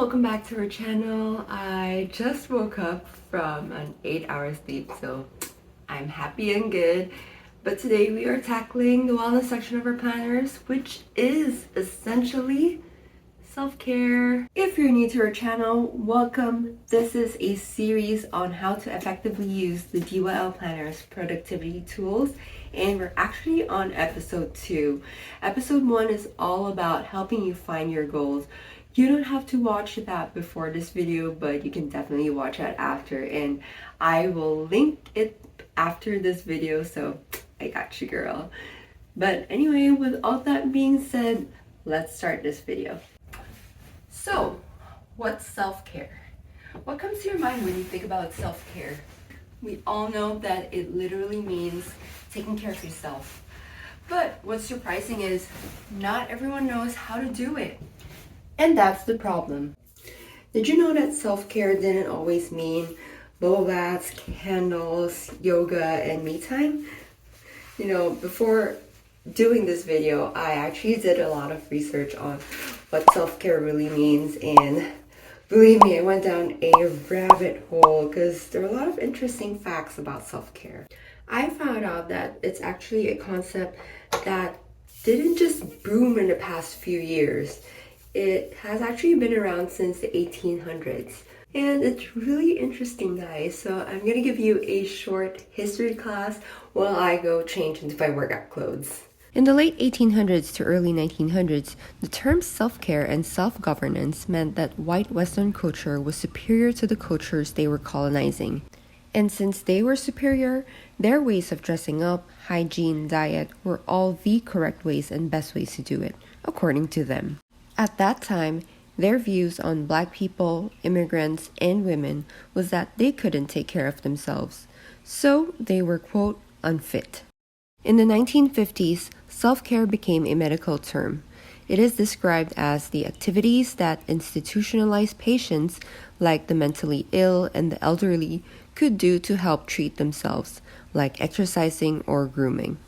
welcome back to our channel. I just woke up from an 8-hour sleep, so I'm happy and good. But today we are tackling the wellness section of our planners, which is essentially self-care. If you're new to our channel, welcome. This is a series on how to effectively use the DYL planners productivity tools, and we're actually on episode 2. Episode 1 is all about helping you find your goals. You don't have to watch that before this video, but you can definitely watch it after, and I will link it after this video, so I got you, girl. But anyway, with all that being said, let's start this video. So, what's self-care? What comes to your mind when you think about self-care? We all know that it literally means taking care of yourself. But what's surprising is not everyone knows how to do it. And that's the problem. Did you know that self-care didn't always mean bubble baths, candles, yoga, and me time? You know, before doing this video, I actually did a lot of research on what self-care really means, and believe me, I went down a rabbit hole because there are a lot of interesting facts about self-care. I found out that it's actually a concept that didn't just boom in the past few years. It has actually been around since the 1800s. And it's really interesting, guys. So I'm going to give you a short history class while I go change into my workout clothes. In the late 1800s to early 1900s, the terms self-care and self-governance meant that white Western culture was superior to the cultures they were colonizing. And since they were superior, their ways of dressing up, hygiene, diet were all the correct ways and best ways to do it, according to them. At that time, their views on black people, immigrants, and women was that they couldn't take care of themselves, so they were, quote, unfit. In the 1950s, self-care became a medical term. It is described as the activities that institutionalized patients, like the mentally ill and the elderly, could do to help treat themselves, like exercising or grooming.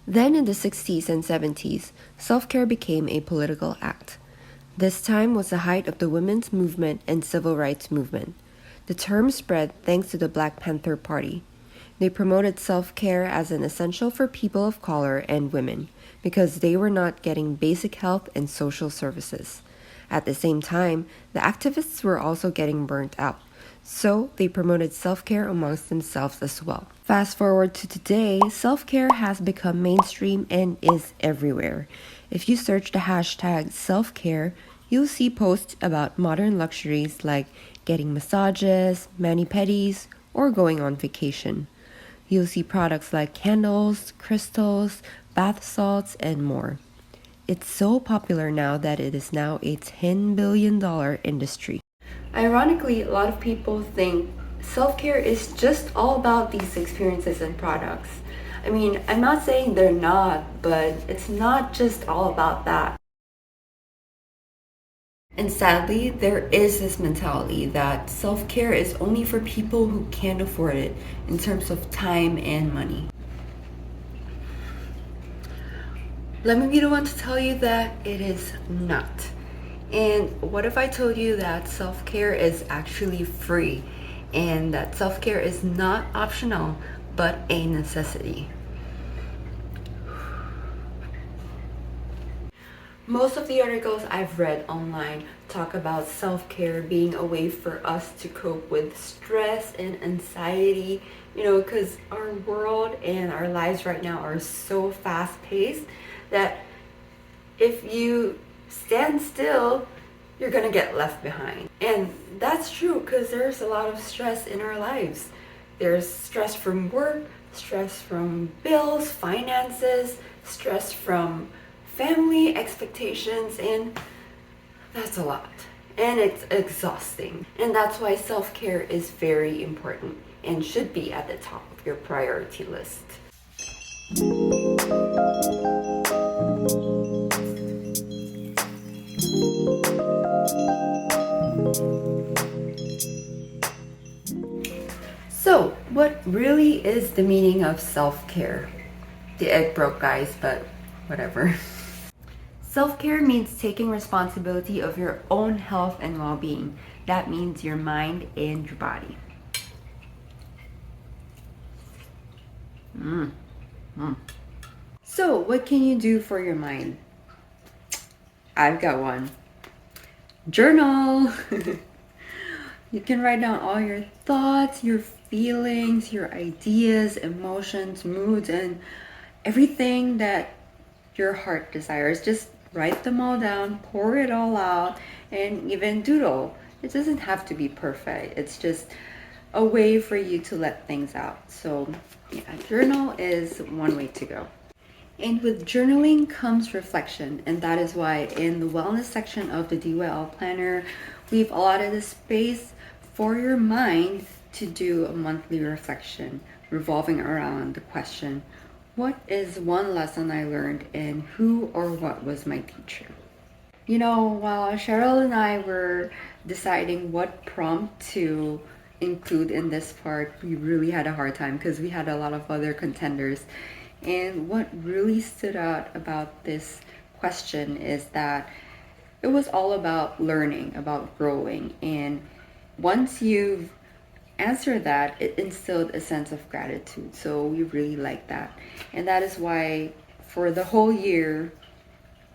Then in the 60s and 70s, self-care became a political act. This time was the height of the women's movement and civil rights movement. The term spread thanks to the Black Panther Party. They promoted self-care as an essential for people of color and women because they were not getting basic health and social services. At the same time, the activists were also getting burnt out, so they promoted self-care amongst themselves as well. Fast forward to today, self-care has become mainstream and is everywhere. If you search the hashtag self-care, you'll see posts about modern luxuries like getting massages, mani-pedis, or going on vacation. You'll see products like candles, crystals, bath salts, and more. It's so popular now that it is now a $10 billion industry. Ironically, a lot of people think self-care is just all about these experiences and products. I mean, I'm not saying they're not, but it's not just all about that. And sadly, there is this mentality that self-care is only for people who can't afford it in terms of time and money. Let me be the one to tell you that it is not. And what if I told you that self-care is actually free and that self-care is not optional but a necessity? Most of the articles I've read online talk about self-care being a way for us to cope with stress and anxiety, because our world and our lives right now are so fast-paced that if you stand still, you're gonna get left behind. And that's true because there's a lot of stress in our lives. There's stress from work, stress from bills, finances, stress from family expectations, and that's a lot. And it's exhausting. And that's why self-care is very important and should be at the top of your priority list. So, what really is the meaning of self-care? The egg broke, guys, but whatever. Self-care means taking responsibility of your own health and well-being. That means your mind and your body. So, what can you do for your mind? I've got one. Journal! You can write down all your thoughts, your feelings, your ideas, emotions, moods, and everything that your heart desires. Just write them all down, pour it all out, and even doodle. It doesn't have to be perfect. It's just a way for you to let things out. So yeah, journal is one way to go. And with journaling comes reflection, and that is why in the wellness section of the DYL planner, we've allotted a space for your mind to do a monthly reflection revolving around the question, what is one lesson I learned and who or what was my teacher? You know, while Cheryl and I were deciding what prompt to include in this part, we really had a hard time because we had a lot of other contenders. And what really stood out about this question is that it was all about learning, about growing. And once you've answered that, it instilled a sense of gratitude. So we really liked that. And that is why for the whole year,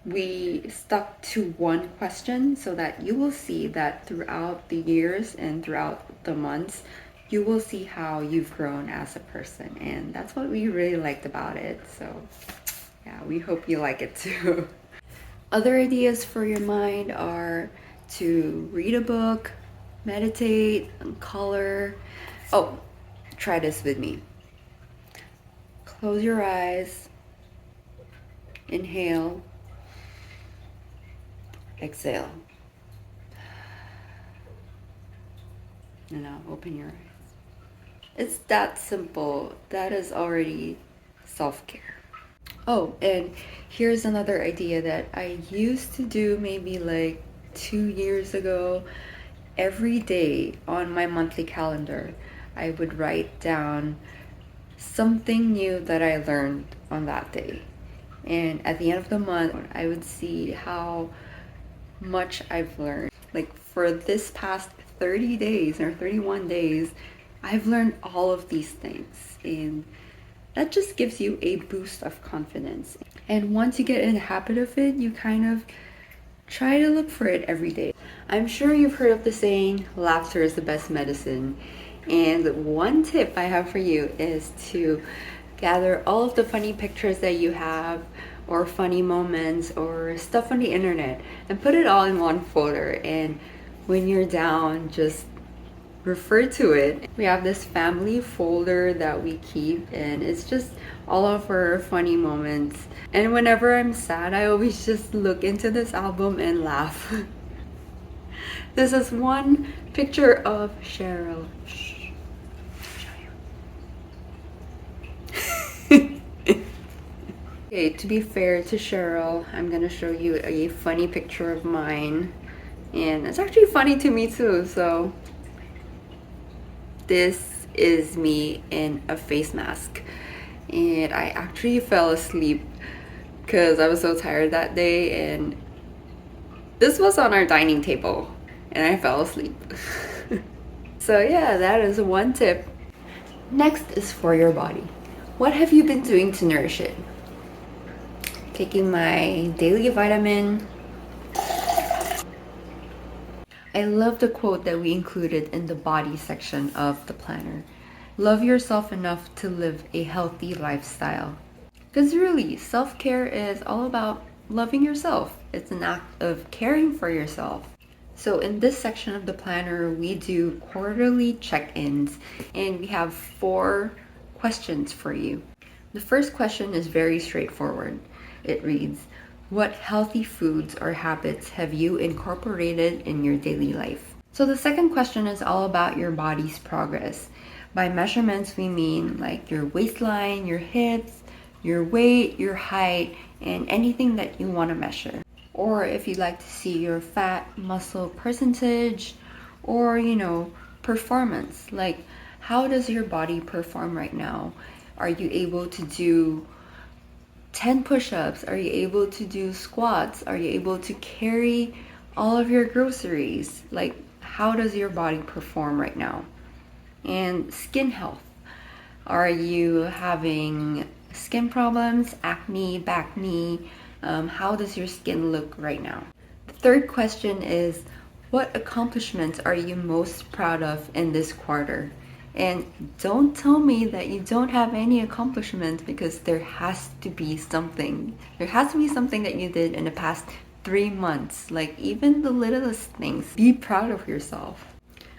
we stuck to one question so that you will see that throughout the years and throughout the months, you will see how you've grown as a person. And that's what we really liked about it. So yeah, we hope you like it too. Other ideas for your mind are to read a book, meditate, color. Oh, try this with me. Close your eyes, inhale, exhale. And now open your eyes. It's that simple. That is already self-care. Oh, and here's another idea that I used to do maybe like 2 years ago. Every day on my monthly calendar, I would write down something new that I learned on that day. And at the end of the month, I would see how much I've learned. Like for this past 30 days or 31 days, I've learned all of these things. And that just gives you a boost of confidence. And once you get in the habit of it, you kind of try to look for it every day. I'm sure you've heard of the saying, laughter is the best medicine. And one tip I have for you is to gather all of the funny pictures that you have or funny moments or stuff on the internet and put it all in one folder. And when you're down, just refer to it. We have this family folder that we keep, and it's just all of our funny moments. And whenever I'm sad, I always just look into this album and laugh. This is one picture of Cheryl. Okay, to be fair to Cheryl, I'm gonna show you a funny picture of mine. And it's actually funny to me too, so this is me in a face mask. And I actually fell asleep because I was so tired that day, and this was on our dining table and I fell asleep. So yeah, that is one tip. Next is for your body. What have you been doing to nourish it? Taking my daily vitamin. I love the quote that we included in the body section of the planner. Love yourself enough to live a healthy lifestyle. Because really, self-care is all about loving yourself. It's an act of caring for yourself. So in this section of the planner, we do quarterly check-ins, and we have 4 questions for you. The first question is very straightforward. It reads, what healthy foods or habits have you incorporated in your daily life? So the second question is all about your body's progress. By measurements, we mean like your waistline, your hips, your weight, your height, and anything that you want to measure. Or if you'd like to see your fat muscle percentage, or performance, like how does your body perform right now? Are you able to do 10 push-ups? Are you able to do squats? Are you able to carry all of your groceries? Like, how does your body perform right now? And skin health. Are you having skin problems, acne, back knee? How does your skin look right now? The third question is, what accomplishments are you most proud of in this quarter? And don't tell me that you don't have any accomplishments, because there has to be something. There has to be something that you did in the past 3 months, like even the littlest things. Be proud of yourself.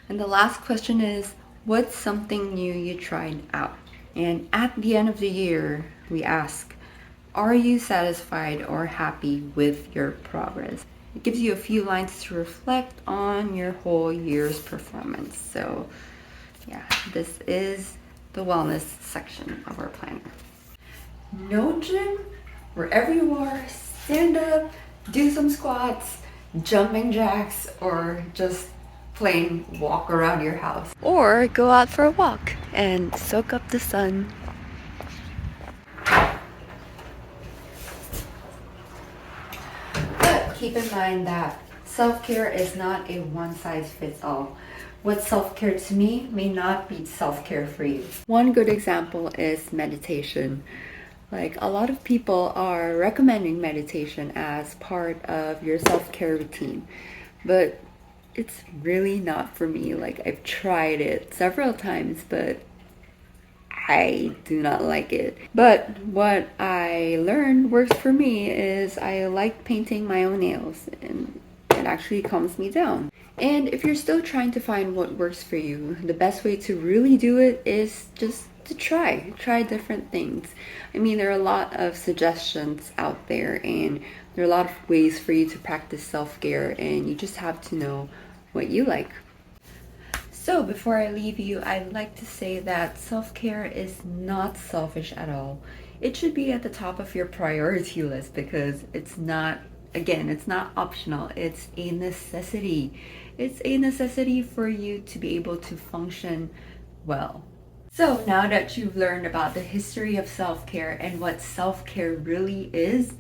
And the last question is, what's something new you tried out? And at the end of the year, we ask, are you satisfied or happy with your progress? It gives you a few lines to reflect on your whole year's performance. So yeah, this is the wellness section of our planner. No gym? Wherever you are, stand up, do some squats, jumping jacks, or just plain walk around your house. Or go out for a walk and soak up the sun. But keep in mind that self-care is not a one-size-fits-all. What's self-care to me may not be self-care for you. One good example is meditation. Like, a lot of people are recommending meditation as part of your self-care routine, but it's really not for me. Like, I've tried it several times, but I do not like it. But what I learned works for me is I like painting my own nails, and it actually calms me down. And if you're still trying to find what works for you, the best way to really do it is just to try different things. I mean, there are a lot of suggestions out there, and there are a lot of ways for you to practice self-care, and you just have to know what you like. So before I leave you, I'd like to say that self-care is not selfish at all. It should be at the top of your priority list, because it's not, again, it's not optional. It's a necessity. It's a necessity for you to be able to function well. So now that you've learned about the history of self-care and what self-care really is,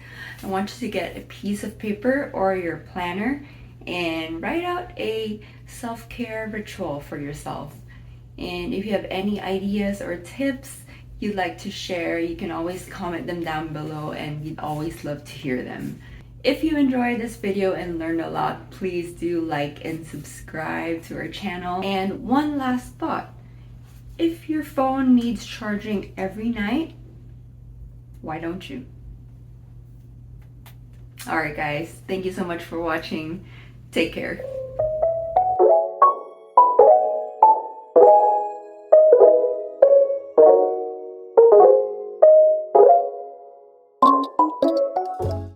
I want you to get a piece of paper or your planner and write out a self-care ritual for yourself. And if you have any ideas or tips you'd like to share, you can always comment them down below, and we'd always love to hear them. If you enjoyed this video and learned a lot, please do like and subscribe to our channel. And one last thought. If your phone needs charging every night, why don't you? Alright guys, thank you so much for watching. Take care.